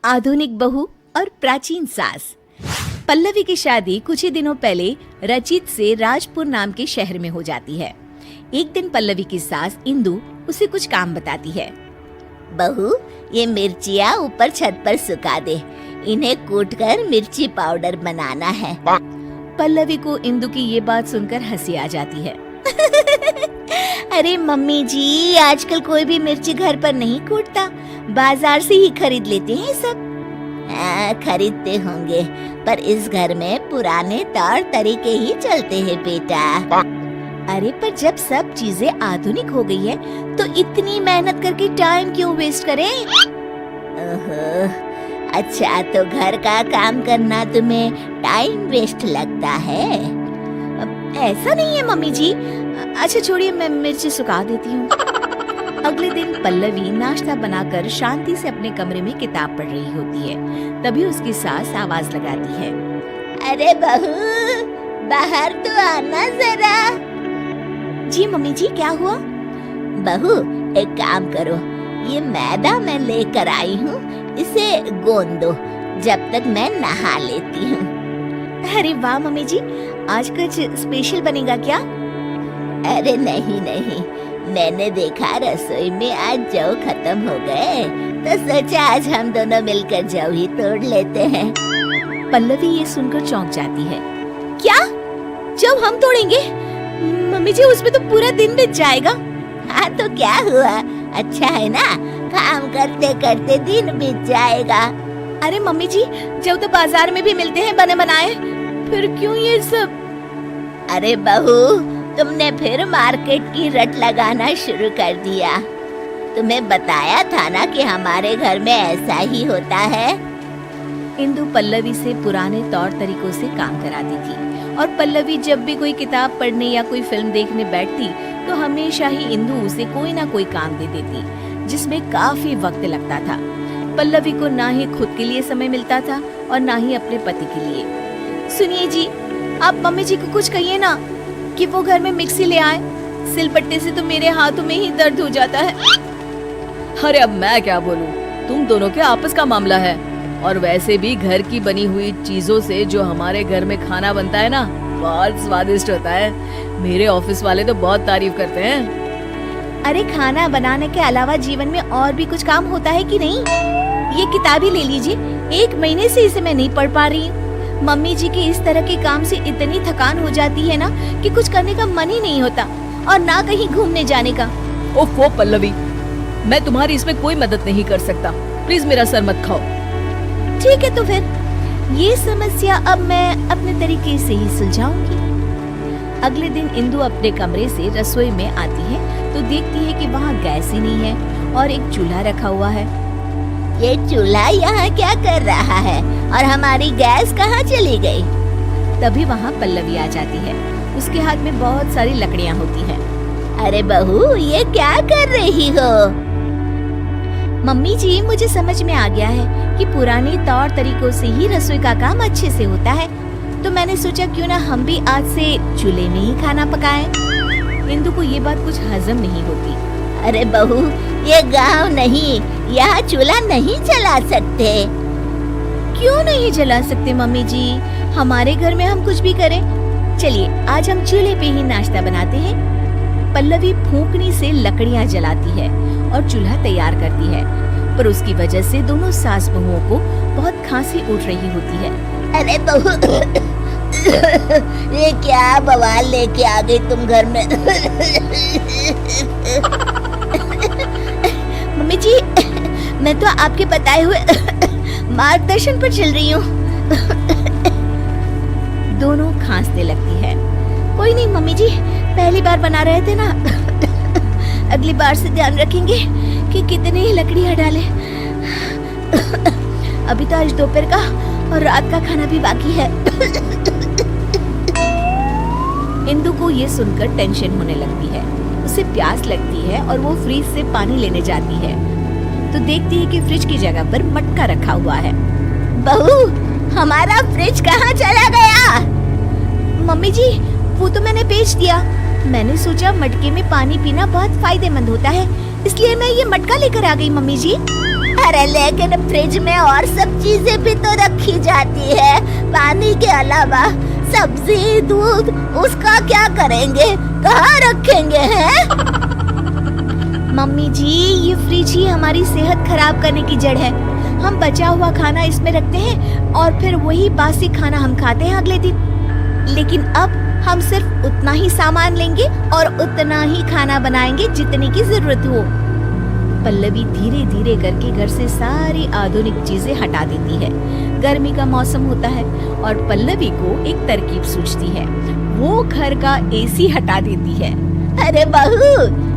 आधुनिक बहू और प्राचीन सास। पल्लवी की शादी कुछ ही दिनों पहले रचित से राजपुर नाम के शहर में हो जाती है। एक दिन पल्लवी की सास इंदु उसे कुछ काम बताती है। बहू, ये मिर्चियाँ ऊपर छत पर सुखा दे, इन्हें कूटकर मिर्ची पाउडर बनाना है। पल्लवी को इंदु की ये बात सुनकर हंसी आ जाती है। अरे मम्मी जी, आजकल कोई भी मिर्ची घर पर नहीं कूटता, बाजार से ही खरीद लेते हैं सब। खरीदते होंगे, पर इस घर में पुराने तौर तरीके ही चलते हैं बेटा। अरे पर जब सब चीजें आधुनिक हो गई है तो इतनी मेहनत करके टाइम क्यों वेस्ट करें? ओहो, अच्छा तो घर का काम करना तुम्हें टाइम वेस्ट लगता है? ऐसा नहीं है मम्मी जी। अच्छा छोड़िए, मैं मिर्ची सुखा देती हूँ। अगले दिन पल्लवी नाश्ता बनाकर शांति से अपने कमरे में किताब पढ़ रही होती है। तभी उसकी सास आवाज लगाती है। अरे बहू, बाहर तो आना जरा। जी मम्मी जी, क्या हुआ? बहू, एक काम करो, ये मैदा मैं लेकर आई हूँ, इसे गूंद दो जब तक मैं नहा लेती हूँ। अरे वाह मम्मी जी, आज कुछ स्पेशल बनेगा क्या? अरे नहीं नहीं, मैंने देखा रसोई में आज जौ खत्म हो गए, तो सोचा आज हम दोनों मिलकर जौ ही तोड़ लेते हैं। पल्लवी ये सुनकर चौंक जाती है। क्या? जौ हम तोड़ेंगे? मम्मी जी, उसमें तो पूरा दिन बीत जाएगा। हाँ तो क्या हुआ, अच्छा है ना, काम करते करते दिन बीत जाएगा। अरे मम्मी जी, जौ तो बाजार में भी मिलते हैं बने बनाए, फिर क्यों ये सब? अरे बहू, तुमने फिर मार्केट की रट लगाना शुरू कर दिया। तुम्हें बताया था ना कि हमारे घर में ऐसा ही होता है। इंदु पल्लवी से पुराने तौर तरीकों से काम कराती थी और पल्लवी जब भी कोई किताब पढ़ने या कोई फिल्म देखने बैठती तो हमेशा ही इंदु उसे कोई ना कोई काम दे देती, जिसमें काफी वक्त लगता था। पल्लवी को ना ही खुद के लिए समय मिलता था और ना ही अपने पति के लिए। सुनिए जी, आप मम्मी जी को कुछ कहिए ना कि वो घर में मिक्सी ले आए। सिलबट्टे से तो मेरे हाथों में ही दर्द हो जाता है। अरे अब मैं क्या बोलूं, तुम दोनों के आपस का मामला है, और वैसे भी घर की बनी हुई चीजों से जो हमारे घर में खाना बनता है ना, बहुत स्वादिष्ट होता है। मेरे ऑफिस वाले तो बहुत तारीफ करते हैं। अरे खाना बनाने के अलावा जीवन में और भी कुछ काम होता है कि नहीं? ये किताब ही ले लीजिए, 1 महीने से इसे मैं नहीं पढ़ पा रही हूँ। मम्मी जी की इस तरह के काम से इतनी थकान हो जाती है ना कि कुछ करने का मन ही नहीं होता, और ना कहीं घूमने जाने का। ओफो पल्लवी, मैं तुम्हारी इसमें कोई मदद नहीं कर सकता, प्लीज मेरा सर मत खाओ। ठीक है, तो फिर ये समस्या अब मैं अपने तरीके से ही सुलझाऊंगी। अगले दिन इंदु अपने कमरे से रसोई में आती है तो देखती है कि वहाँ गैस ही नहीं है और एक चूल्हा रखा हुआ है। ये चूल्हा यहाँ क्या कर रहा है और हमारी गैस कहाँ चली गई? तभी वहाँ पल्लवी आ जाती है। उसके हाथ में बहुत सारी लकड़ियाँ होती हैं। अरे बहू, ये क्या कर रही हो? मम्मी जी, मुझे समझ में आ गया है कि पुराने तौर तरीकों से ही रसोई का काम अच्छे से होता है, तो मैंने सोचा क्यों ना हम भी आज से चूल्हे में ही खाना पकाएं। इंदु को ये बात कुछ हजम नहीं होती। अरे बहू, ये गांव नहीं, यहाँ चूल्हा नहीं जला सकते। क्यों नहीं जला सकते मम्मी जी? हमारे घर में हम कुछ भी करें। चलिए आज हम चूल्हे पे ही नाश्ता बनाते हैं। पल्लवी फूंकनी से लकड़ियाँ जलाती है और चूल्हा तैयार करती है, पर उसकी वजह से दोनों सास बहुओं को बहुत खांसी उठ रही होती है। अरे बहू, ये क्या बवाल लेके आ गई तुम घर में? मम्मी जी, मैं तो आपके बताए हुए मार्गदर्शन पर चल रही हूँ। दोनों खांसने लगती है। कोई नहीं मम्मी जी, पहली बार बना रहे थे ना, अगली बार से ध्यान रखेंगे कि कितनी लकड़ियाँ डालें। अभी तो आज दोपहर का और रात का खाना भी बाकी है। इंदु को ये सुनकर टेंशन होने लगती है। उसे प्यास लगती है और वो फ्रिज से पानी लेने जाती है तो देखती है कि फ्रिज की जगह पर मटका रखा हुआ है। बहू, हमारा फ्रिज कहाँ चला गया? मम्मी जी, वो तो मैंने बेच दिया। मैंने सोचा मटके में पानी पीना बहुत फायदेमंद होता है, इसलिए मैं ये मटका लेकर आ गई मम्मी जी। अरे लेकिन फ्रिज में और सब चीजें भी तो रखी जाती है, पानी के अलावा सब्जी दूध, उसका क्या करेंगे, कहाँ रखेंगे हैं? मम्मी जी, ये फ्रिज ही हमारी सेहत खराब करने की जड़ है। हम बचा हुआ खाना इसमें रखते हैं और फिर वही बासी खाना हम खाते हैं अगले दिन। लेकिन अब हम सिर्फ उतना ही सामान लेंगे और उतना ही खाना बनाएंगे जितने की जरूरत हो। पल्लवी धीरे धीरे करके घर से सारी आधुनिक चीजें हटा देती है। गर्मी का मौसम होता है और पल्लवी को एक तरकीब सूझती है। वो घर का एसी हटा देती है। अरे बहू,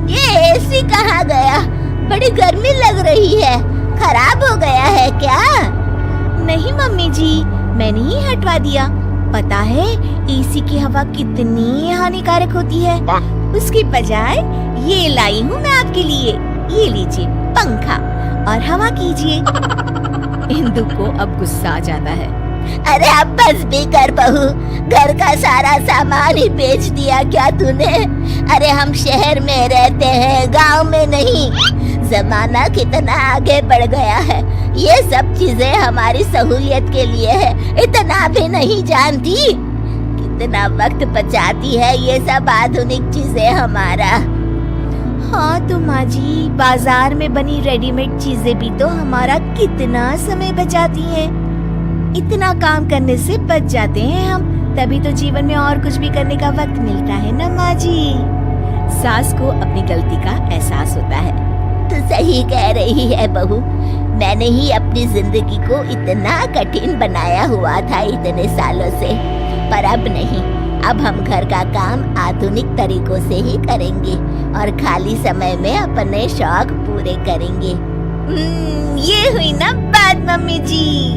ये एसी कहाँ गया? बड़ी गर्मी लग रही है, खराब हो गया है क्या? नहीं मम्मी जी, मैंने ही हटवा दिया। पता है एसी की हवा कितनी हानिकारक होती है। उसकी बजाय ये लाई हूँ मैं आपके लिए। ये लीजिए पंखा और हवा कीजिए। इंदु को अब गुस्सा आ जाता है। अरे अब बस भी कर बहू, घर का सारा सामान ही बेच दिया क्या तूने? अरे हम शहर में रहते हैं, गांव में नहीं। जमाना कितना आगे बढ़ गया है, ये सब चीजें हमारी सहूलियत के लिए है, इतना भी नहीं जानती? कितना वक्त बचाती है ये सब आधुनिक चीजें हमारा। हाँ तो माँ जी, बाजार में बनी रेडीमेड चीजें भी तो हमारा कितना समय बचाती हैं। इतना काम करने से बच जाते हैं हम, तभी तो जीवन में और कुछ भी करने का वक्त मिलता है ना माँ जी। सास को अपनी गलती का एहसास होता है। तू सही कह रही है बहू, मैंने ही अपनी जिंदगी को इतना कठिन बनाया हुआ था इतने सालों से, पर अब नहीं। अब हम घर का काम आधुनिक तरीकों से ही करेंगे और खाली समय में अपने शौक पूरे करेंगे। ये हुई ना बात मम्मी जी।